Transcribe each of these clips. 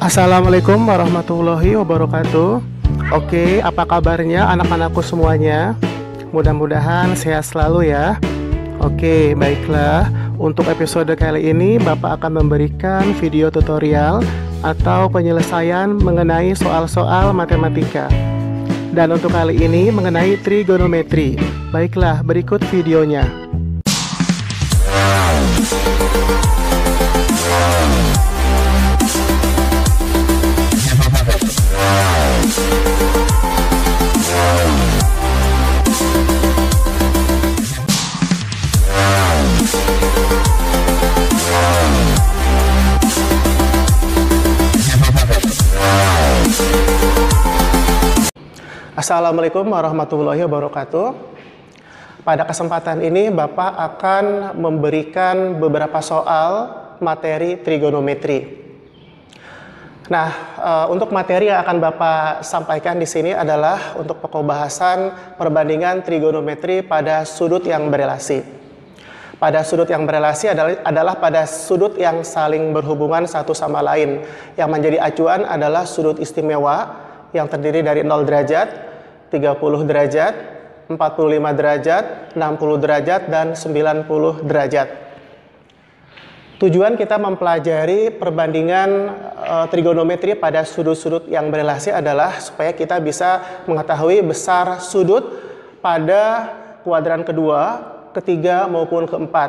Assalamualaikum warahmatullahi wabarakatuh. Oke, apa kabarnya anak-anakku semuanya? Mudah-mudahan sehat selalu ya. Oke, baiklah. Untuk episode kali ini Bapak akan memberikan video tutorial atau penyelesaian mengenai soal-soal matematika. Dan untuk kali ini mengenai trigonometri. Baiklah, berikut videonya. Assalamualaikum warahmatullahi wabarakatuh. Pada kesempatan ini Bapak akan memberikan beberapa soal materi trigonometri. Nah, untuk materi yang akan Bapak sampaikan di sini adalah untuk pokok bahasan perbandingan trigonometri pada sudut yang berelasi. Pada sudut yang berelasi adalah pada sudut yang saling berhubungan satu sama lain. Yang menjadi acuan adalah sudut istimewa yang terdiri dari 0 derajat, 30 derajat, 45 derajat, 60 derajat, dan 90 derajat. Tujuan kita mempelajari perbandingan trigonometri pada sudut-sudut yang berelasi adalah supaya kita bisa mengetahui besar sudut pada kuadran kedua, ketiga, maupun keempat.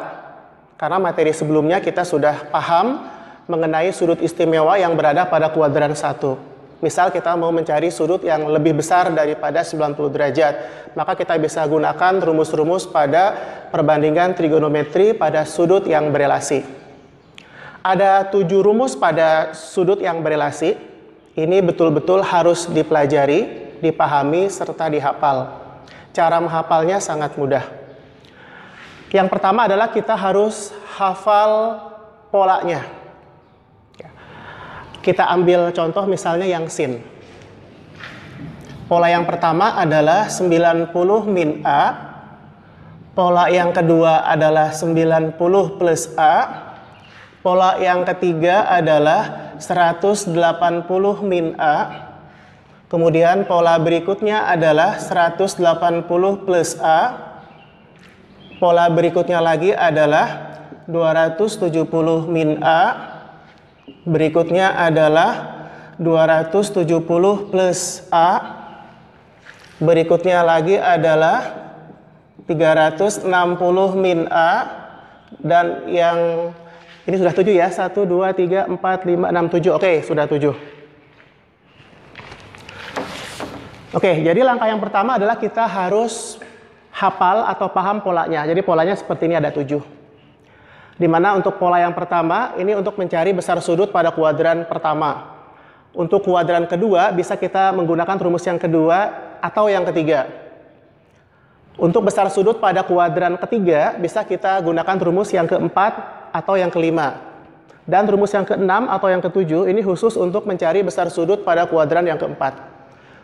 Karena materi sebelumnya kita sudah paham mengenai sudut istimewa yang berada pada kuadran 1. Misal kita mau mencari sudut yang lebih besar daripada 90 derajat, maka kita bisa gunakan rumus-rumus pada perbandingan trigonometri pada sudut yang berelasi. Ada 7 rumus pada sudut yang berelasi. Ini betul-betul harus dipelajari, dipahami, serta dihafal. Cara menghafalnya sangat mudah. Yang pertama adalah kita harus hafal polanya. Kita ambil contoh misalnya yang sin. Pola yang pertama adalah 90 min A. Pola yang kedua adalah 90 plus A. Pola yang ketiga adalah 180 min A. Kemudian pola berikutnya adalah 180 plus A. Pola berikutnya lagi adalah 270 min A. Berikutnya adalah 270 plus A. Berikutnya lagi adalah 360 min A. Dan yang ini sudah 7 ya. 1, 2, 3, 4, 5, 6, 7. Oke, sudah 7. Oke, jadi langkah yang pertama adalah kita harus hafal atau paham polanya. Jadi polanya seperti ini, ada 7. Di mana untuk pola yang pertama, ini untuk mencari besar sudut pada kuadran pertama. Untuk kuadran kedua, bisa kita menggunakan rumus yang kedua atau yang ketiga. Untuk besar sudut pada kuadran ketiga, bisa kita gunakan rumus yang keempat atau yang kelima. Dan rumus yang keenam atau yang ketujuh, ini khusus untuk mencari besar sudut pada kuadran yang keempat.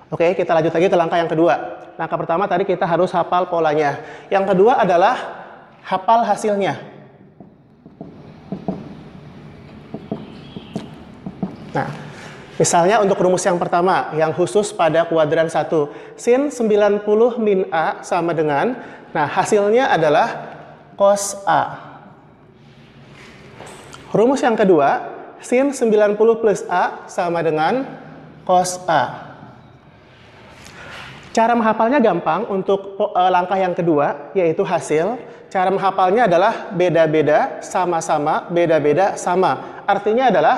Oke, kita lanjut lagi ke langkah yang kedua. Langkah pertama tadi kita harus hafal polanya. Yang kedua adalah hafal hasilnya. Nah, misalnya untuk rumus yang pertama, yang khusus pada kuadran 1. Sin 90 min A sama dengan, nah hasilnya adalah cos A. Rumus yang kedua, sin 90 plus A sama dengan cos A. Cara menghafalnya gampang untuk langkah yang kedua, yaitu hasil. Cara menghafalnya adalah beda-beda, sama-sama, beda-beda, sama. Artinya adalah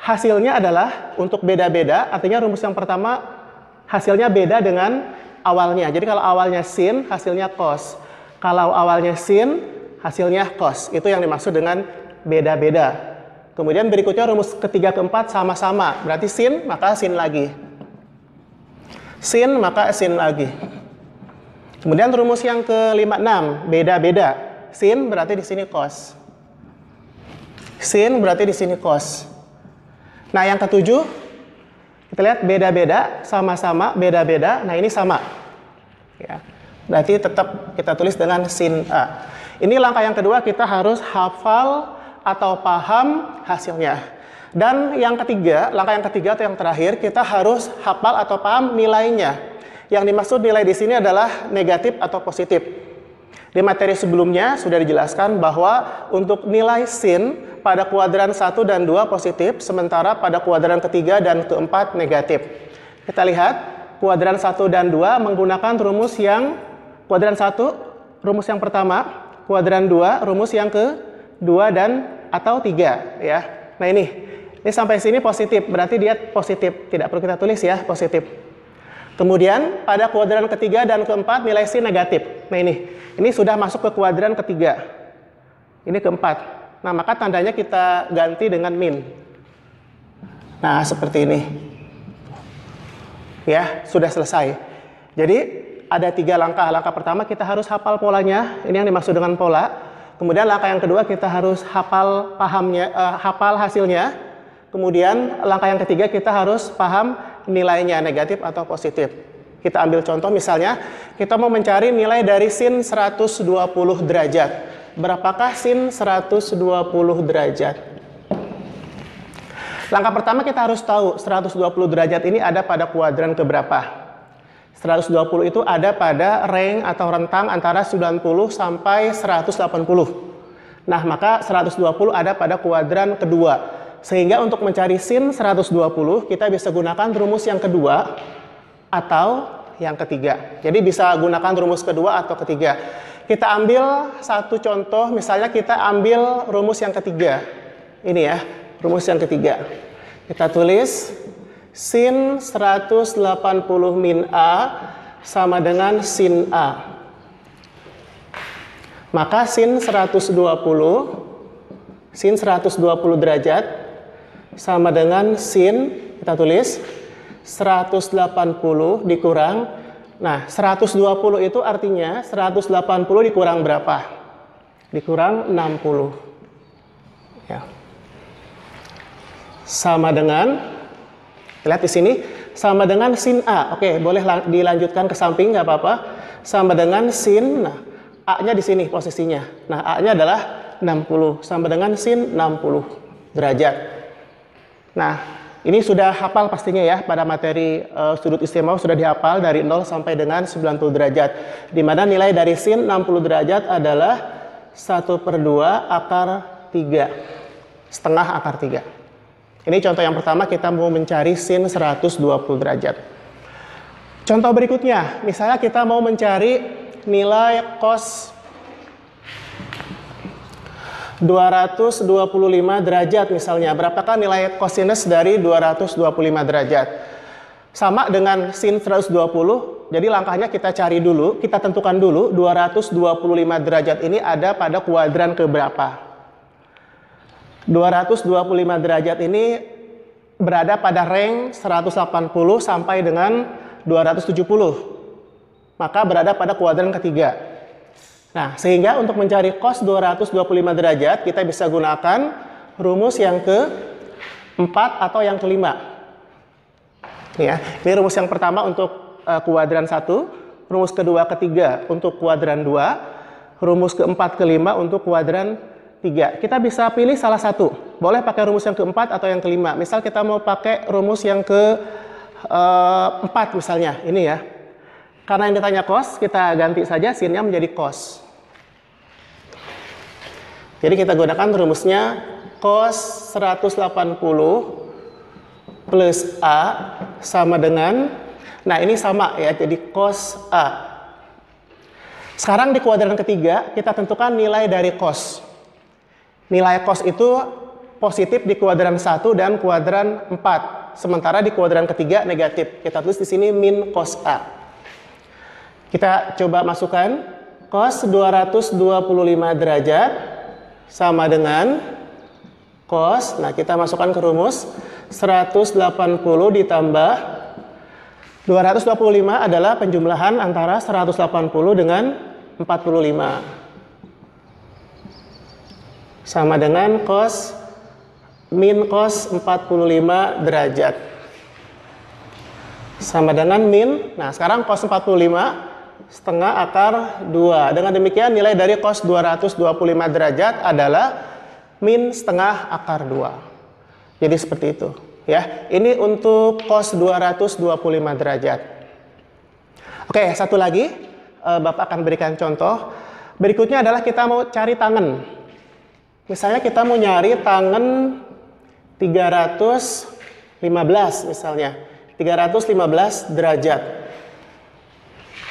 hasilnya adalah untuk beda-beda, artinya rumus yang pertama hasilnya beda dengan awalnya. Jadi kalau awalnya sin, hasilnya cos. Kalau awalnya sin, hasilnya cos. Itu yang dimaksud dengan beda-beda. Kemudian berikutnya rumus ketiga keempat sama-sama. Berarti sin, maka sin lagi. Sin, maka sin lagi. Kemudian rumus yang kelima, 6, beda-beda. Sin berarti di sini cos. Sin berarti di sini cos. Nah, yang ketujuh, kita lihat beda-beda, sama-sama, beda-beda. Nah, ini sama. Ya. Berarti tetap kita tulis dengan sin A. Ini langkah yang kedua, kita harus hafal atau paham hasilnya. Dan yang ketiga, langkah yang ketiga atau yang terakhir, kita harus hafal atau paham nilainya. Yang dimaksud nilai di sini adalah negatif atau positif. Di materi sebelumnya sudah dijelaskan bahwa untuk nilai sin pada kuadran 1 dan 2 positif, sementara pada kuadran ketiga dan keempat negatif. Kita lihat, kuadran 1 dan 2 menggunakan rumus yang kuadran 1, rumus yang pertama, kuadran 2, rumus yang kedua dan atau 3 ya. Nah ini sampai sini positif, berarti dia positif. Tidak perlu kita tulis ya, positif. Kemudian pada kuadran ketiga dan keempat nilai sin negatif. Nah ini sudah masuk ke kuadran ketiga. Ini keempat. Nah maka tandanya kita ganti dengan min. Nah seperti ini. Ya, sudah selesai. Jadi ada 3 langkah. Langkah pertama kita harus hafal polanya. Ini yang dimaksud dengan pola. Kemudian langkah yang kedua kita harus hafal hafal hasilnya. Kemudian langkah yang ketiga kita harus paham nilainya negatif atau positif. Kita ambil contoh misalnya kita mau mencari nilai dari sin 120 derajat. Berapakah sin 120 derajat? Langkah pertama kita harus tahu 120 derajat ini ada pada kuadran keberapa. 120 itu ada pada range atau rentang antara 90 sampai 180. Nah, maka 120 ada pada kuadran kedua. Sehingga untuk mencari sin 120 kita bisa gunakan rumus yang kedua atau yang ketiga. Jadi bisa gunakan rumus kedua atau ketiga. Kita ambil satu contoh, misalnya kita ambil rumus yang ketiga. Ini ya, rumus yang ketiga. Kita tulis sin 180 min A sama dengan sin A. Maka sin 120 derajat sama dengan sin, kita tulis 180 dikurang. Nah, 120 itu artinya 180 dikurang berapa? Dikurang 60. Ya. Sama dengan, lihat di sini, sama dengan sin A. Oke, boleh dilanjutkan ke samping, nggak apa-apa. Sama dengan sin, nah, A-nya di sini posisinya. Nah, A-nya adalah 60. Sama dengan sin 60 derajat. Nah, ini sudah hafal pastinya ya, pada materi sudut istimewa sudah dihafal dari 0 sampai dengan 90 derajat. Di mana nilai dari sin 60 derajat adalah 1/2 akar 3. Setengah akar 3. Ini contoh yang pertama, kita mau mencari sin 120 derajat. Contoh berikutnya, misalnya kita mau mencari nilai cos 225 derajat misalnya. Berapakah nilai cosinus dari 225 derajat? Sama dengan sin 120. Jadi langkahnya kita cari dulu, kita tentukan dulu 225 derajat ini ada pada kuadran keberapa. 225 derajat ini berada pada range 180 sampai dengan 270. Maka berada pada kuadran ketiga. Nah, sehingga untuk mencari cos 225 derajat, kita bisa gunakan rumus yang keempat atau yang kelima. Ya, ini rumus yang pertama untuk kuadran 1, rumus kedua ketiga untuk kuadran 2, rumus keempat kelima untuk kuadran 3. Kita bisa pilih salah satu. Boleh pakai rumus yang keempat atau yang kelima. Misal kita mau pakai rumus yang keempat misalnya, ini ya. Karena yang ditanya cos, kita ganti saja sinnya menjadi cos. Jadi kita gunakan rumusnya cos 180 plus A sama dengan, nah ini sama ya, jadi cos A. Sekarang di kuadran ketiga, kita tentukan nilai dari cos. Nilai cos itu positif di kuadran 1 dan kuadran 4. Sementara di kuadran ketiga negatif. Kita tulis di sini min cos A. Kita coba masukkan cos 225 derajat sama dengan cos. Nah, kita masukkan ke rumus 180 ditambah 225 adalah penjumlahan antara 180 dengan 45. Sama dengan cos min cos 45 derajat. Sama dengan min. Nah, sekarang cos 45 setengah akar 2. Dengan demikian nilai dari cos 225 derajat adalah min setengah akar 2. Jadi seperti itu ya. Ini untuk cos 225 derajat. Oke, satu lagi Bapak akan berikan contoh. Berikutnya adalah kita mau cari tangen. Misalnya kita mau nyari tangen 315 misalnya. 315 derajat.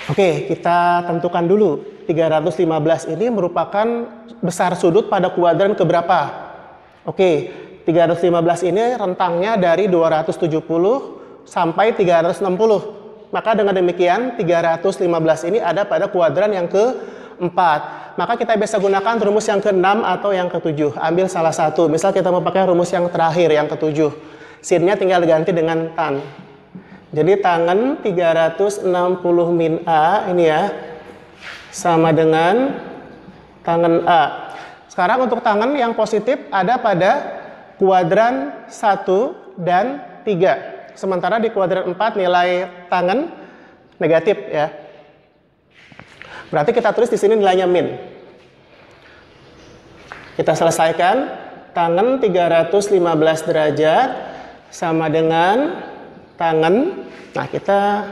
Oke, kita tentukan dulu. 315 ini merupakan besar sudut pada kuadran keberapa? Oke, 315 ini rentangnya dari 270 sampai 360. Maka dengan demikian 315 ini ada pada kuadran yang keempat. Maka kita bisa gunakan rumus yang ke-6 atau yang ke-7. Ambil salah satu. Misal kita mau pakai rumus yang terakhir, yang ke-7. Sin-nya tinggal diganti dengan tan. Jadi tangen 360 min A ini ya, sama dengan tangen A. Sekarang untuk tangen yang positif ada pada kuadran 1 dan 3. Sementara di kuadran 4 nilai tangen negatif ya. Berarti kita tulis di sini nilainya min. Kita selesaikan. Tangen 315 derajat sama dengan tangen. Nah, kita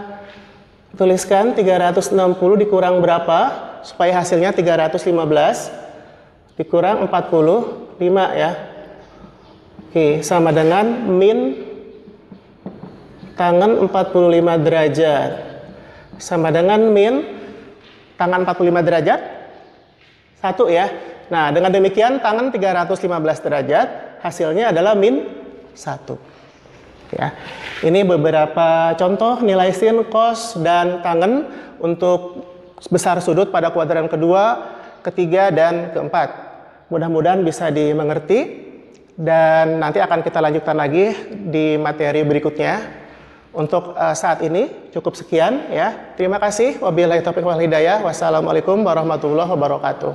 tuliskan 360 dikurang berapa supaya hasilnya 315 dikurang 45 ya. Oke, sama dengan min tangen 45 derajat sama dengan min tangan 45 derajat 1 ya. Nah, dengan demikian tangan 315 derajat hasilnya adalah min 1 ya. Ini beberapa contoh nilai sin, cos, dan tangen untuk besar sudut pada kuadran kedua, ketiga, dan keempat. Mudah-mudahan bisa dimengerti dan nanti akan kita lanjutkan lagi di materi berikutnya. Untuk saat ini cukup sekian ya. Terima kasih. Wabillahi taufiq wal hidayah. Wassalamualaikum warahmatullahi wabarakatuh.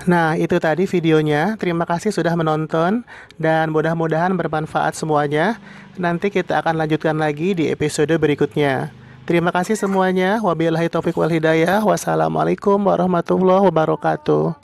Nah, itu tadi videonya. Terima kasih sudah menonton dan mudah-mudahan bermanfaat semuanya. Nanti kita akan lanjutkan lagi di episode berikutnya. Terima kasih semuanya. Wabillahi taufiq wal hidayah. Wassalamualaikum warahmatullahi wabarakatuh.